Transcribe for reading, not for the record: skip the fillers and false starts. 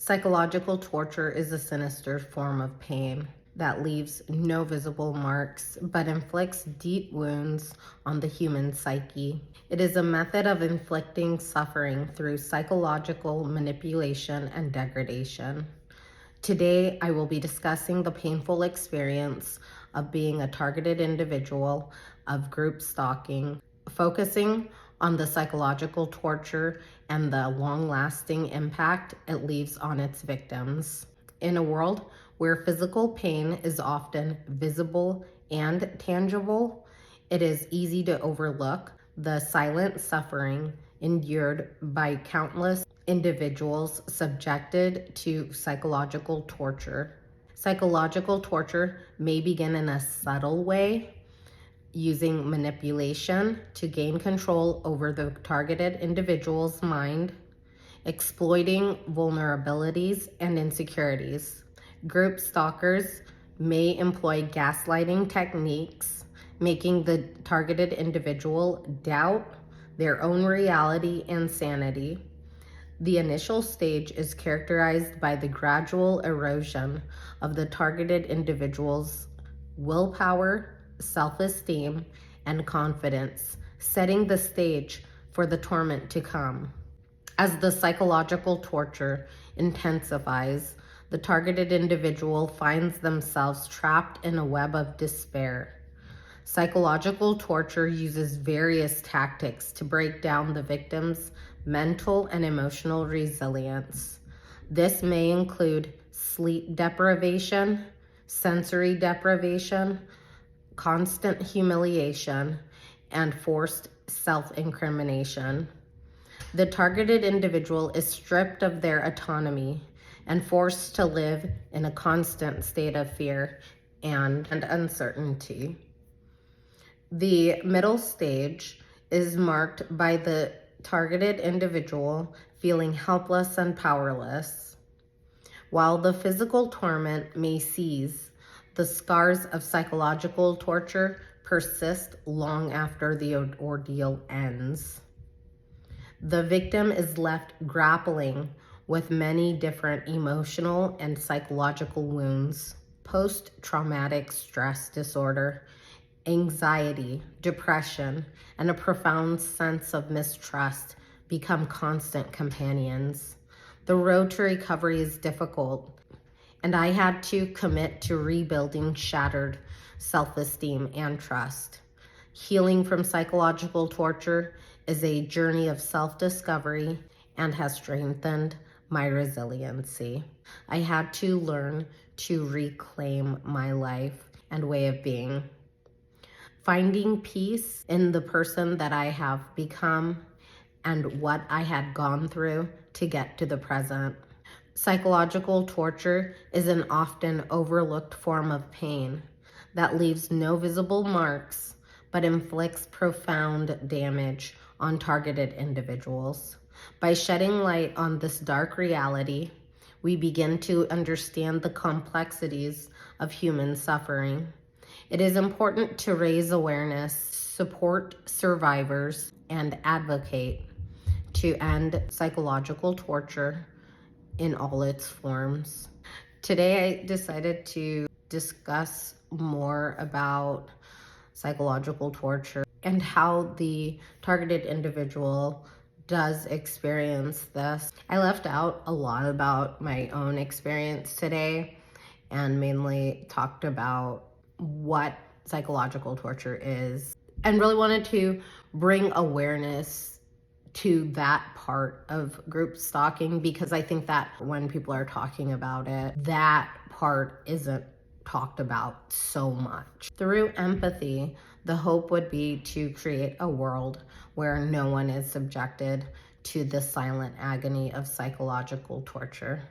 Psychological torture is a sinister form of pain that leaves no visible marks but inflicts deep wounds on the human psyche. It is a method of inflicting suffering through psychological manipulation and degradation. Today, I will be discussing the painful experience of being a targeted individual of group stalking, focusing on the psychological torture and the long-lasting impact it leaves on its victims. In a world where physical pain is often visible and tangible, it is easy to overlook the silent suffering endured by countless individuals subjected to psychological torture. Psychological torture may begin in a subtle way, using manipulation to gain control over the targeted individual's mind, exploiting vulnerabilities and insecurities. Group stalkers may employ gaslighting techniques, making the targeted individual doubt their own reality and sanity. The initial stage is characterized by the gradual erosion of the targeted individual's willpower, self-esteem, and confidence, setting the stage for the torment to come. As the psychological torture intensifies, the targeted individual finds themselves trapped in a web of despair. Psychological torture uses various tactics to break down the victim's mental and emotional resilience. This may include sleep deprivation, sensory deprivation, constant humiliation, and forced self-incrimination. The targeted individual is stripped of their autonomy and forced to live in a constant state of fear and uncertainty. The middle stage is marked by the targeted individual feeling helpless and powerless. While the physical torment may cease, the scars of psychological torture persist long after the ordeal ends. The victim is left grappling with many different emotional and psychological wounds. Post-traumatic stress disorder, anxiety, depression, and a profound sense of mistrust become constant companions. The road to recovery is difficult, and I had to commit to rebuilding shattered self-esteem and trust. Healing from psychological torture is a journey of self-discovery and has strengthened my resiliency. I had to learn to reclaim my life and way of being. Finding peace in the person that I have become and what I had gone through to get to the present. Psychological torture is an often overlooked form of pain that leaves no visible marks but inflicts profound damage on targeted individuals. By shedding light on this dark reality, we begin to understand the complexities of human suffering. It is important to raise awareness, support survivors, and advocate to end psychological torture in all its forms. Today, I decided to discuss more about psychological torture and how the targeted individual does experience this. I left out a lot about my own experience today and mainly talked about what psychological torture is and really wanted to bring awareness to that part of group stalking, because I think that when people are talking about it, that part isn't talked about so much. Through empathy, the hope would be to create a world where no one is subjected to the silent agony of psychological torture.